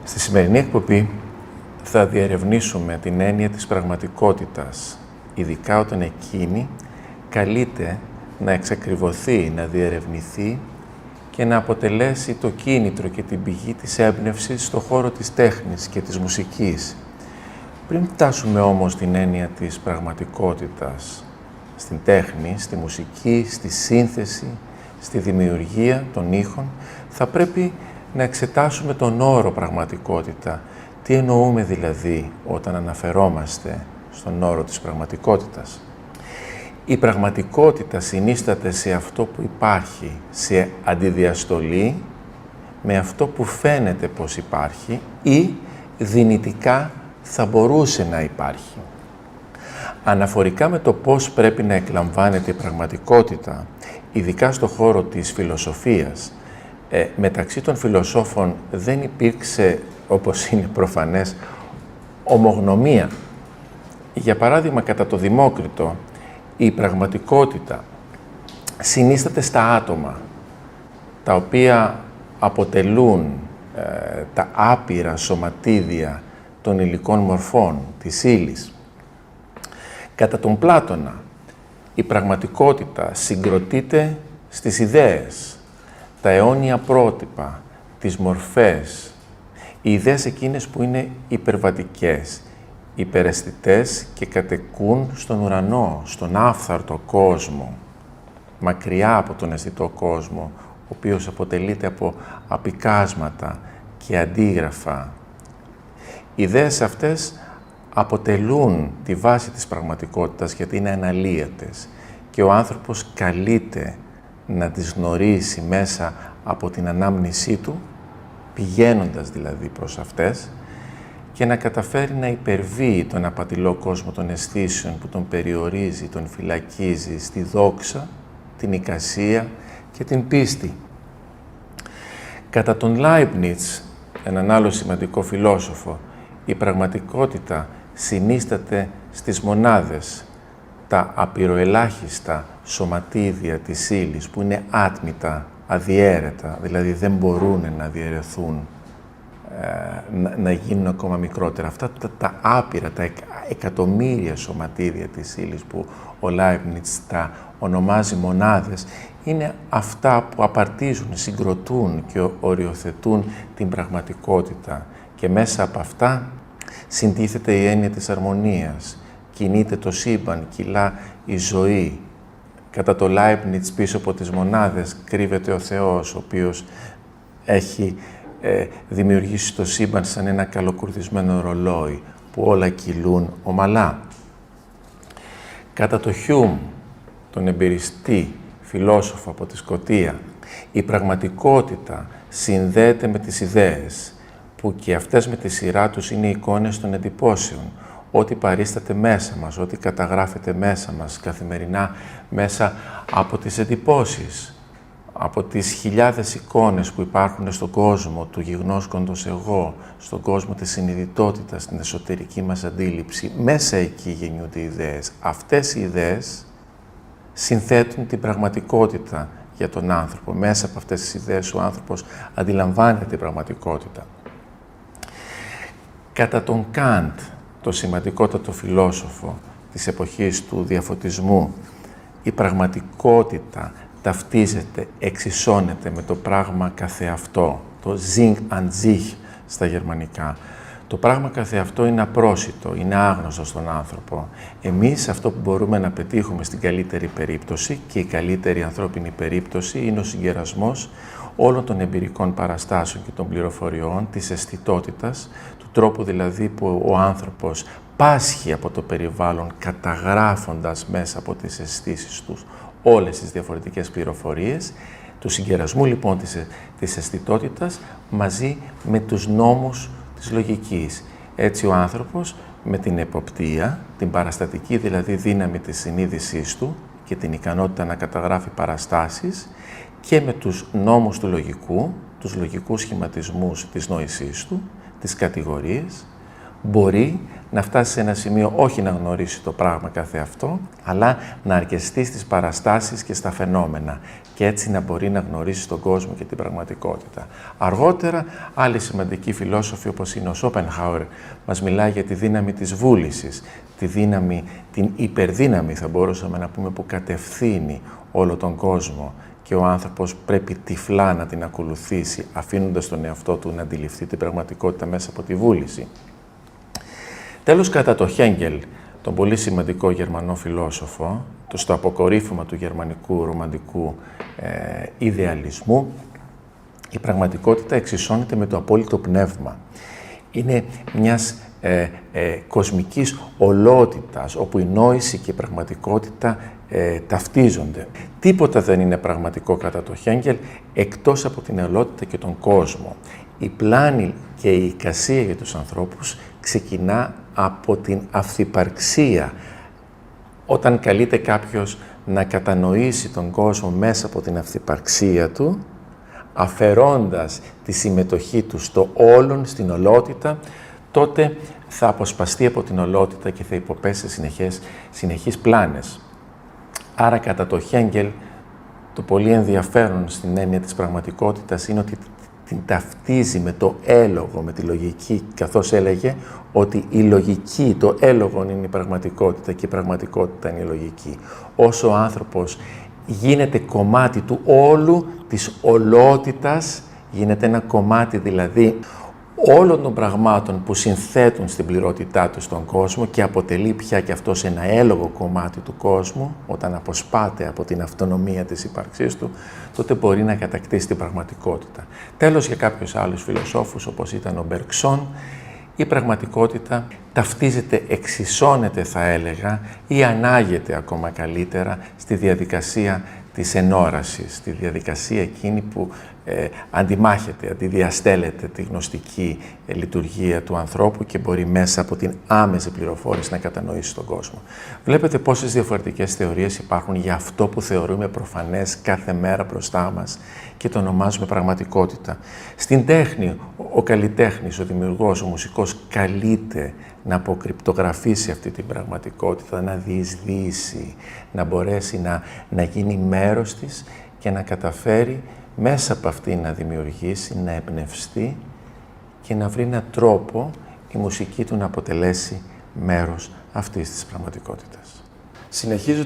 Στη σημερινή εκπομπή θα διερευνήσουμε την έννοια της πραγματικότητας, ειδικά όταν εκείνη καλείται να εξακριβωθεί, να διερευνηθεί και να αποτελέσει το κίνητρο και την πηγή της έμπνευσης στον χώρο της τέχνης και της μουσικής. Πριν φτάσουμε όμως στην έννοια της πραγματικότητας, στην τέχνη, στη μουσική, στη σύνθεση, στη δημιουργία των ήχων, θα πρέπει να εξετάσουμε τον όρο πραγματικότητα. Τι εννοούμε δηλαδή όταν αναφερόμαστε στον όρο της πραγματικότητας. Η πραγματικότητα συνίσταται σε αυτό που υπάρχει, σε αντιδιαστολή με αυτό που φαίνεται πως υπάρχει ή δυνητικά θα μπορούσε να υπάρχει. Αναφορικά με το πώς πρέπει να εκλαμβάνεται η πραγματικότητα, ειδικά στο χώρο της φιλοσοφίας, μεταξύ των φιλοσόφων δεν υπήρξε, όπως είναι προφανές, ομογνωμία. Για παράδειγμα, κατά το Δημόκριτο, η πραγματικότητα συνίσταται στα άτομα, τα οποία αποτελούν τα άπειρα σωματίδια των υλικών μορφών, της ύλης. Κατά τον Πλάτωνα, η πραγματικότητα συγκροτείται στις ιδέες, τα αιώνια πρότυπα, τις μορφές, οι ιδέες εκείνες που είναι υπερβατικές, υπεραισθητές και κατοικούν στον ουρανό, στον άφθαρτο κόσμο, μακριά από τον αισθητό κόσμο, ο οποίος αποτελείται από απικάσματα και αντίγραφα. Οι ιδέες αυτές αποτελούν τη βάση της πραγματικότητας γιατί είναι αναλύατες και ο άνθρωπος καλείται να τις γνωρίσει μέσα από την ανάμνησή του, πηγαίνοντας δηλαδή προς αυτές και να καταφέρει να υπερβεί τον απατηλό κόσμο των αισθήσεων που τον περιορίζει, τον φυλακίζει στη δόξα, την εικασία και την πίστη. Κατά τον Leibniz, έναν άλλο σημαντικό φιλόσοφο, η πραγματικότητα συνίσταται στις μονάδες, τα απειροελάχιστα σωματίδια της ύλης που είναι άτμητα, αδιέρετα, δηλαδή δεν μπορούν να διαιρεθούν, να γίνουν ακόμα μικρότερα. Αυτά τα άπειρα, τα εκατομμύρια σωματίδια της ύλης που ο Leibniz τα ονομάζει μονάδες, είναι αυτά που απαρτίζουν, συγκροτούν και οριοθετούν την πραγματικότητα και μέσα από αυτά συντίθεται η έννοια της αρμονίας. Κινείται το σύμπαν, κυλά η ζωή. Κατά το Leibniz πίσω από τις μονάδες κρύβεται ο Θεός, ο οποίος έχει δημιουργήσει το σύμπαν σαν ένα καλοκουρδισμένο ρολόι, που όλα κυλούν ομαλά. Κατά το Hume, τον εμπειριστή φιλόσοφο από τη Σκωτία, η πραγματικότητα συνδέεται με τις ιδέες, που και αυτές με τη σειρά τους είναι εικόνες των εντυπώσεων. Ό,τι παρίσταται μέσα μας, ό,τι καταγράφεται μέσα μας καθημερινά μέσα από τις εντυπώσεις, από τις χιλιάδες εικόνες που υπάρχουν στον κόσμο του γιγνώσκοντος εγώ, στον κόσμο της συνειδητότητας, στην εσωτερική μας αντίληψη, μέσα εκεί γεννιούνται οι ιδέες. Αυτές οι ιδέες συνθέτουν την πραγματικότητα για τον άνθρωπο. Μέσα από αυτές τις ιδέες ο άνθρωπος αντιλαμβάνεται την πραγματικότητα. Κατά τον Καντ, το σημαντικότατο φιλόσοφο της εποχής του διαφωτισμού, η πραγματικότητα ταυτίζεται, εξισώνεται με το πράγμα καθεαυτό, το Sinn an sich στα γερμανικά. Το πράγμα καθεαυτό είναι απρόσιτο, είναι άγνωστο στον άνθρωπο. Εμείς αυτό που μπορούμε να πετύχουμε στην καλύτερη περίπτωση και η καλύτερη ανθρώπινη περίπτωση είναι ο συγκερασμός όλων των εμπειρικών παραστάσεων και των πληροφοριών, της αισθητότητας, του τρόπου δηλαδή που ο άνθρωπος πάσχει από το περιβάλλον καταγράφοντας μέσα από τις αισθήσεις τους όλες τις διαφορετικές πληροφορίες, του συγκερασμού λοιπόν της αισθητότητας μαζί με τους νόμους της λογικής. Έτσι ο άνθρωπος με την εποπτεία, την παραστατική δηλαδή δύναμη της συνείδησής του και την ικανότητα να καταγράφει παραστάσεις και με τους νόμους του λογικού, τους λογικούς σχηματισμούς της νόησής του, τις κατηγορίες, μπορεί να φτάσει σε ένα σημείο όχι να γνωρίσει το πράγμα καθεαυτό, αλλά να αρκεστεί στις παραστάσεις και στα φαινόμενα και έτσι να μπορεί να γνωρίσει τον κόσμο και την πραγματικότητα. Αργότερα, άλλοι σημαντικοί φιλόσοφοι όπως είναι ο Σόπενχάουερ μας μιλάει για τη δύναμη της βούλησης, τη δύναμη, την υπερδύναμη θα μπορούσαμε να πούμε που κατευθύνει όλο τον κόσμο και ο άνθρωπος πρέπει τυφλά να την ακολουθήσει αφήνοντας τον εαυτό του να αντιληφθεί την πραγματικότητα μέσα από τη βούληση. Τέλος, κατά το Χέγκελ, τον πολύ σημαντικό γερμανό φιλόσοφο, στο αποκορύφωμα του γερμανικού ρομαντικού ιδεαλισμού, η πραγματικότητα εξισώνεται με το απόλυτο πνεύμα. Είναι μιας κοσμικής ολότητας, όπου η νόηση και η πραγματικότητα ταυτίζονται. Τίποτα δεν είναι πραγματικό κατά το Χέγκελ, εκτός από την ολότητα και τον κόσμο. Η πλάνη και η εικασία για τους ανθρώπους ξεκινά από την αυθυπαρξία. Όταν καλείται κάποιος να κατανοήσει τον κόσμο μέσα από την αυθυπαρξία του, αφαιρώντας τη συμμετοχή του στο όλον, στην ολότητα, τότε θα αποσπαστεί από την ολότητα και θα υποπέσει σε συνεχείς πλάνες. Άρα, κατά το Χέγκελ, το πολύ ενδιαφέρον στην έννοια της πραγματικότητας είναι ότι την ταυτίζει με το έλογο, με τη λογική, καθώς έλεγε ότι η λογική, το έλογο είναι η πραγματικότητα και η πραγματικότητα είναι η λογική. Όσο ο άνθρωπος γίνεται κομμάτι του όλου, της ολότητας, γίνεται ένα κομμάτι δηλαδή όλων των πραγμάτων που συνθέτουν στην πληρότητά του στον κόσμο και αποτελεί πια και αυτός ένα έλογο κομμάτι του κόσμου, όταν αποσπάται από την αυτονομία της ύπαρξής του, τότε μπορεί να κατακτήσει την πραγματικότητα. Τέλος, για κάποιους άλλους φιλοσόφους, όπως ήταν ο Μπεργκσόν, η πραγματικότητα ταυτίζεται, εξισώνεται θα έλεγα, ή ανάγεται ακόμα καλύτερα στη διαδικασία της ενόρασης, στη διαδικασία εκείνη που αντιμάχεται, αντιδιαστέλλεται τη γνωστική λειτουργία του ανθρώπου και μπορεί μέσα από την άμεση πληροφόρηση να κατανοήσει τον κόσμο. Βλέπετε πόσες διαφορετικές θεωρίες υπάρχουν για αυτό που θεωρούμε προφανές κάθε μέρα μπροστά μας και το ονομάζουμε πραγματικότητα. Στην τέχνη, ο καλλιτέχνης, ο δημιουργός, ο μουσικός καλείται να αποκρυπτογραφήσει αυτή την πραγματικότητα, να διεισδύσει, να μπορέσει να γίνει μέρος της και να καταφέρει μέσα από αυτή να δημιουργήσει, να εμπνευστεί και να βρει έναν τρόπο η μουσική του να αποτελέσει μέρος αυτής της πραγματικότητας. Συνεχίζω